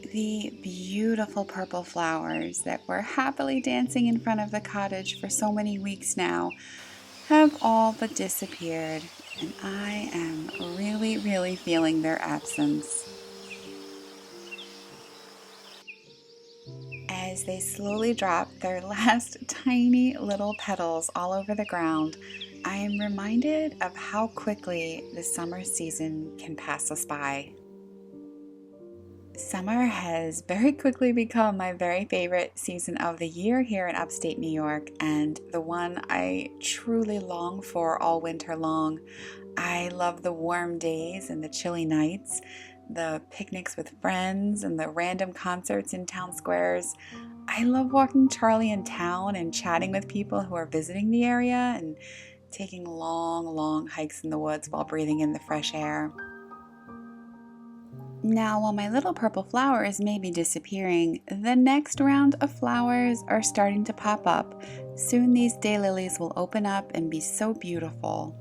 The beautiful purple flowers that were happily dancing in front of the cottage for so many weeks now have all but disappeared, and I am really feeling their absence. As they slowly drop their last tiny little petals all over the ground, I am reminded of how quickly the summer season can pass us by. Summer has very quickly become my very favorite season of the year here in upstate New York, and the one I truly long for all winter long. I love the warm days and the chilly nights, the picnics with friends and the random concerts in town squares. I love walking Charlie in town and chatting with people who are visiting the area and taking long hikes in the woods while breathing in the fresh air. Now, while my little purple flowers may be disappearing, the next round of flowers are starting to pop up. Soon these daylilies will open up and be so beautiful.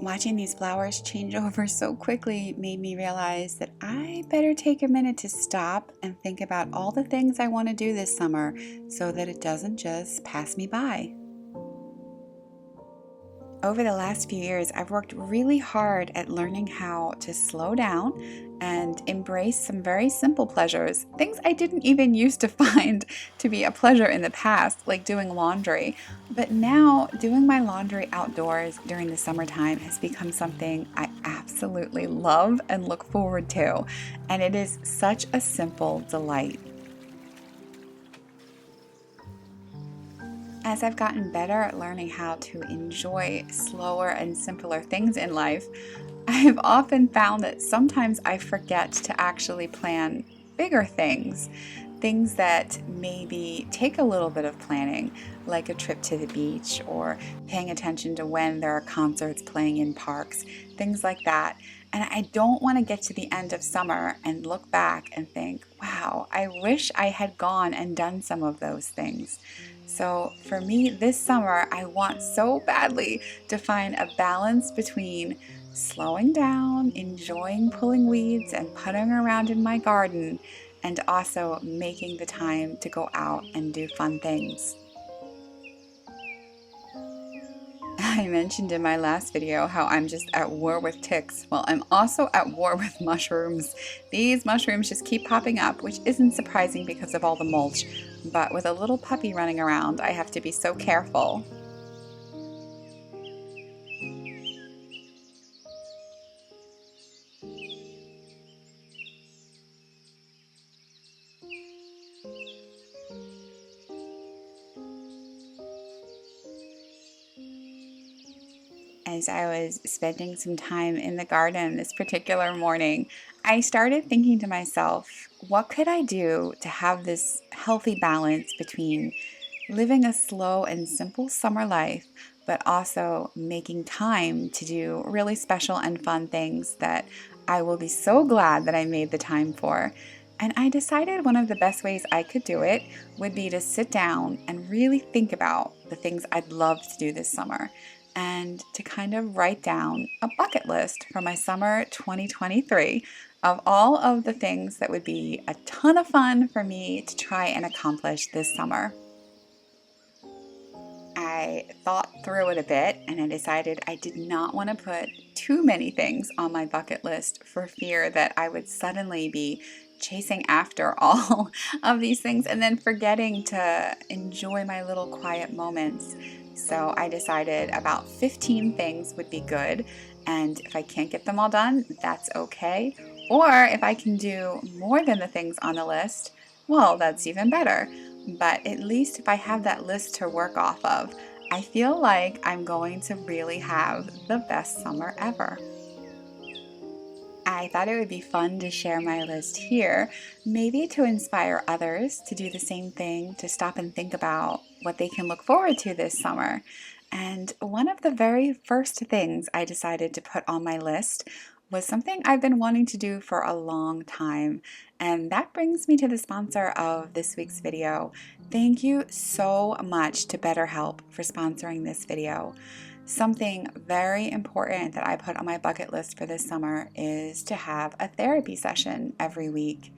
Watching these flowers change over so quickly made me realize that I better take a minute to stop and think about all the things I want to do this summer so that it doesn't just pass me by. Over the last few years, I've worked really hard at learning how to slow down and embrace some very simple pleasures, things I didn't even used to find to be a pleasure in the past, like doing laundry. But now, doing my laundry outdoors during the summertime has become something I absolutely love and look forward to, and it is such a simple delight. As I've gotten better at learning how to enjoy slower and simpler things in life, I've often found that sometimes I forget to actually plan bigger things, things that maybe take a little bit of planning, like a trip to the beach or paying attention to when there are concerts playing in parks, things like that. And I don't want to get to the end of summer and look back and think, wow, I wish I had gone and done some of those things. So for me this summer, I want so badly to find a balance between slowing down, enjoying pulling weeds and puttering around in my garden, and also making the time to go out and do fun things. I mentioned in my last video how I'm just at war with ticks. Well, I'm also at war with mushrooms. These mushrooms just keep popping up, which isn't surprising because of all the mulch. But with a little puppy running around, I have to be so careful. As I was spending some time in the garden this particular morning, I started thinking to myself, what could I do to have this healthy balance between living a slow and simple summer life, but also making time to do really special and fun things that I will be so glad that I made the time for. And I decided one of the best ways I could do it would be to sit down and really think about the things I'd love to do this summer, and to kind of write down a bucket list for my summer 2023 of all of the things that would be a ton of fun for me to try and accomplish this summer. I thought through it a bit and I decided I did not want to put too many things on my bucket list for fear that I would suddenly be chasing after all of these things and then forgetting to enjoy my little quiet moments. So I decided about 15 things would be good, and if I can't get them all done, that's okay. Or if I can do more than the things on the list, well, that's even better. But at least if I have that list to work off of, I feel like I'm going to really have the best summer ever. I thought it would be fun to share my list here, maybe to inspire others to do the same thing, to stop and think about what they can look forward to this summer. And one of the very first things I decided to put on my list was something I've been wanting to do for a long time. And that brings me to the sponsor of this week's video. Thank you so much to BetterHelp for sponsoring this video. Something very important that I put on my bucket list for this summer is to have a therapy session every week.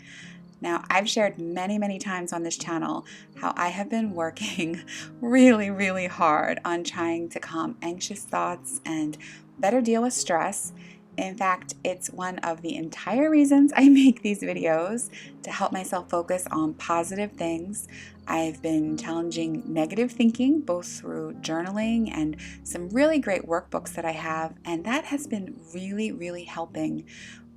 Now, I've shared many times on this channel how I have been working really hard on trying to calm anxious thoughts and better deal with stress. In fact, it's one of the entire reasons I make these videos, to help myself focus on positive things. I've been challenging negative thinking both through journaling and some really great workbooks that I have, and that has been really helping.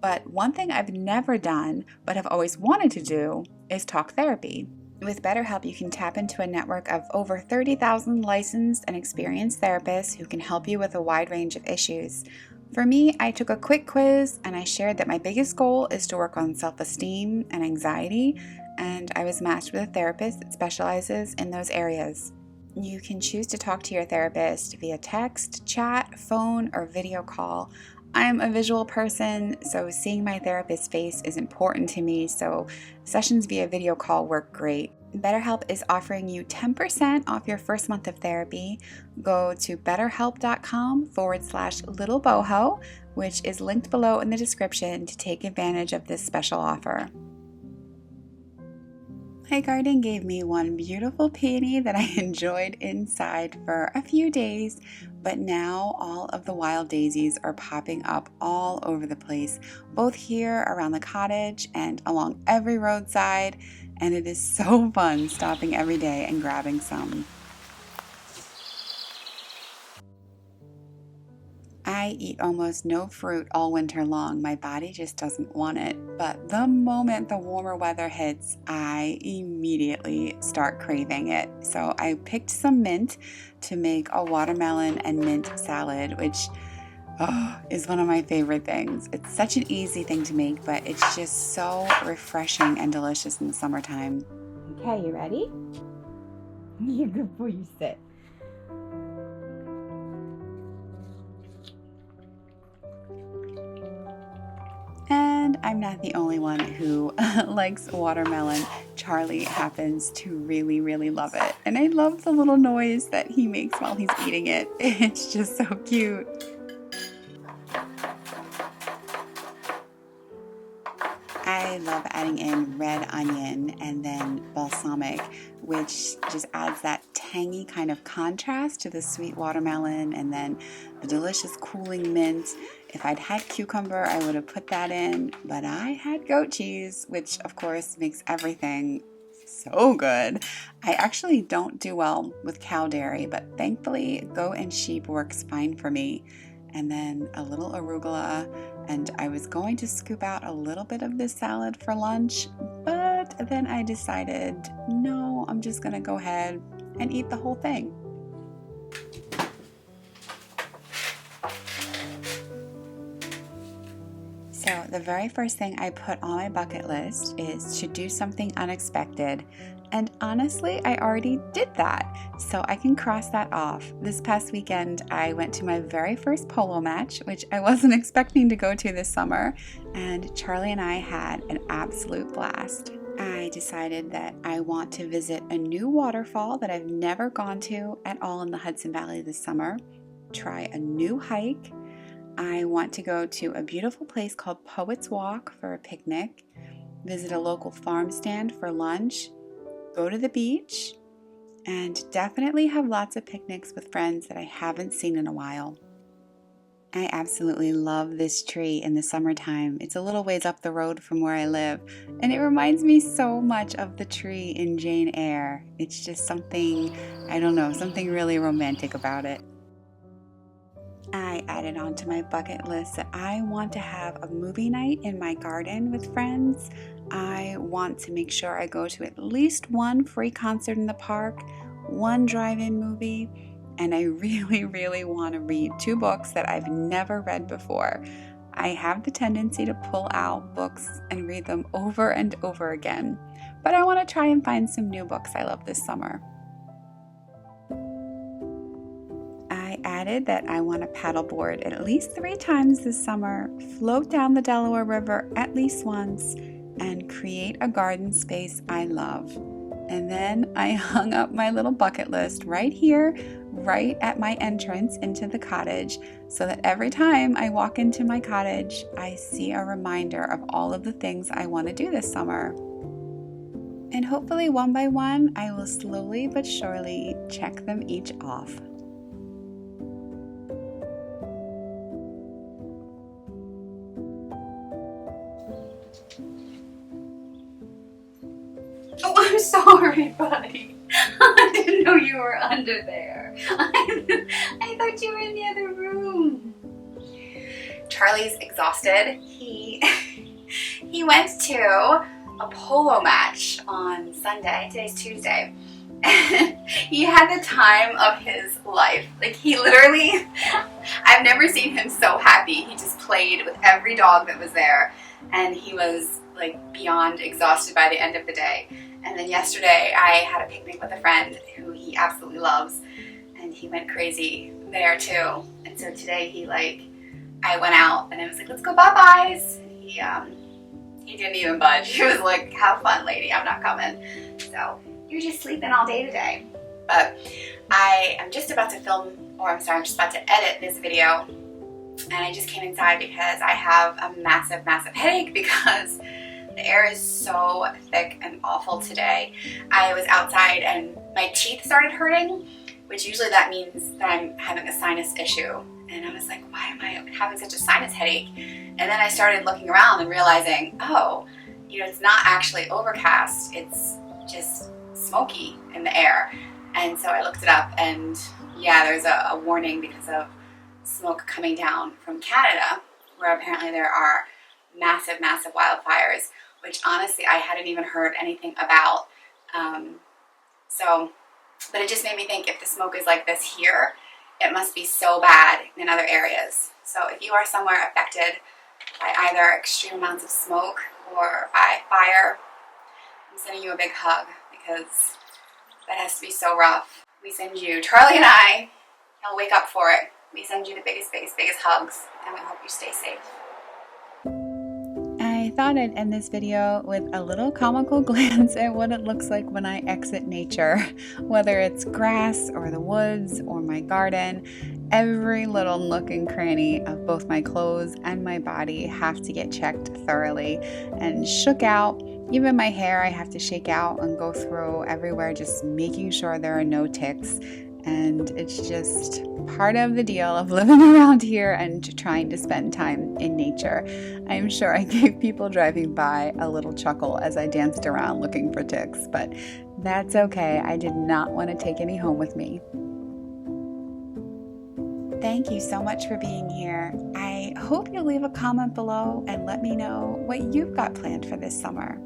But one thing I've never done, but have always wanted to do, is talk therapy. With BetterHelp, you can tap into a network of over 30,000 licensed and experienced therapists who can help you with a wide range of issues. For me, I took a quick quiz and I shared that my biggest goal is to work on self-esteem and anxiety, and I was matched with a therapist that specializes in those areas. You can choose to talk to your therapist via text, chat, phone, or video call. I'm a visual person, so seeing my therapist's face is important to me, so sessions via video call work great. BetterHelp is offering you 10% off your first month of therapy. Go to betterhelp.com/littleboho, which is linked below in the description, to take advantage of this special offer. My garden gave me one beautiful peony that I enjoyed inside for a few days, but now all of the wild daisies are popping up all over the place, both here around the cottage and along every roadside, and it is so fun stopping every day and grabbing some. I eat almost no fruit all winter long. My body just doesn't want it. But the moment the warmer weather hits, I immediately start craving it. So I picked some mint to make a watermelon and mint salad, which is one of my favorite things. It's such an easy thing to make, but it's just so refreshing and delicious in the summertime. Okay, you ready? You're good before you sit. And I'm not the only one who likes watermelon. Charlie happens to really love it. And I love the little noise that he makes while he's eating it. It's just so cute. I love adding in red onion and then balsamic, which just adds that tangy kind of contrast to the sweet watermelon and then the delicious cooling mint. If I'd had cucumber, I would have put that in, but I had goat cheese, which of course makes everything so good. I actually don't do well with cow dairy, but thankfully goat and sheep works fine for me. And then a little arugula, and I was going to scoop out a little bit of this salad for lunch, but then I decided, no, I'm just gonna go ahead and eat the whole thing. So the very first thing I put on my bucket list is to do something unexpected. And honestly, I already did that, so I can cross that off. This past weekend, I went to my very first polo match, which I wasn't expecting to go to this summer, and Charlie and I had an absolute blast. I decided that I want to visit a new waterfall that I've never gone to at all in the Hudson Valley this summer, try a new hike. I want to go to a beautiful place called Poets Walk for a picnic, visit a local farm stand for lunch, go to the beach, and definitely have lots of picnics with friends that I haven't seen in a while. I absolutely love this tree in the summertime. It's a little ways up the road from where I live, and it reminds me so much of the tree in Jane Eyre. It's just something, I don't know, something really romantic about it. I added onto my bucket list that I want to have a movie night in my garden with friends. I want to make sure I go to at least one free concert in the park, one drive-in movie, and I really want to read 2 books that I've never read before. I have the tendency to pull out books and read them over and over again, but I want to try and find some new books I love this summer. I added that I want to paddleboard at least 3 times this summer, float down the Delaware River at least once, and create a garden space I love. And then I hung up my little bucket list right here right at my entrance into the cottage so that every time I walk into my cottage, I see a reminder of all of the things I want to do this summer. And hopefully one by one, I will slowly but surely check them each off. Oh, I'm sorry, buddy. I didn't know you were under there. I thought you were in the other room. Charlie's exhausted. He went to a polo match on Sunday. Today's Tuesday. And he had the time of his life. Like, he literally, I've never seen him so happy. He just played with every dog that was there. And he was like beyond exhausted by the end of the day. And then yesterday I had a picnic with a friend who he absolutely loves, and he went crazy there too. And so today I went out and I was like, let's go bye-byes. He didn't even budge. He was like, have fun, lady, I'm not coming. So you're just sleeping all day today. But I am just about to I'm just about to edit this video. And I just came inside because I have a massive, massive headache because the air is so thick and awful today. I was outside and my teeth started hurting, which usually that means that I'm having a sinus issue. And I was like, why am I having such a sinus headache? And then I started looking around and realizing, oh, it's not actually overcast. It's just smoky in the air. And so I looked it up, and yeah, there's a warning because of smoke coming down from Canada, where apparently there are massive, massive wildfires, which honestly I hadn't even heard anything about. But it just made me think, if the smoke is like this here, it must be so bad in other areas. So if you are somewhere affected by either extreme amounts of smoke or by fire, I'm sending you a big hug, because that has to be so rough. We send you, Charlie and I, he'll wake up for it. We send you the biggest, biggest, biggest hugs, and we hope you stay safe. I thought I'd end this video with a little comical glance at what it looks like when I exit nature. Whether it's grass or the woods or my garden, every little nook and cranny of both my clothes and my body have to get checked thoroughly and shook out. Even my hair I have to shake out and go through everywhere, just making sure there are no ticks. And it's just part of the deal of living around here and trying to spend time in nature. I'm sure I gave people driving by a little chuckle as I danced around looking for ticks, but that's okay. I did not want to take any home with me. Thank you so much for being here. I hope you'll leave a comment below and let me know what you've got planned for this summer.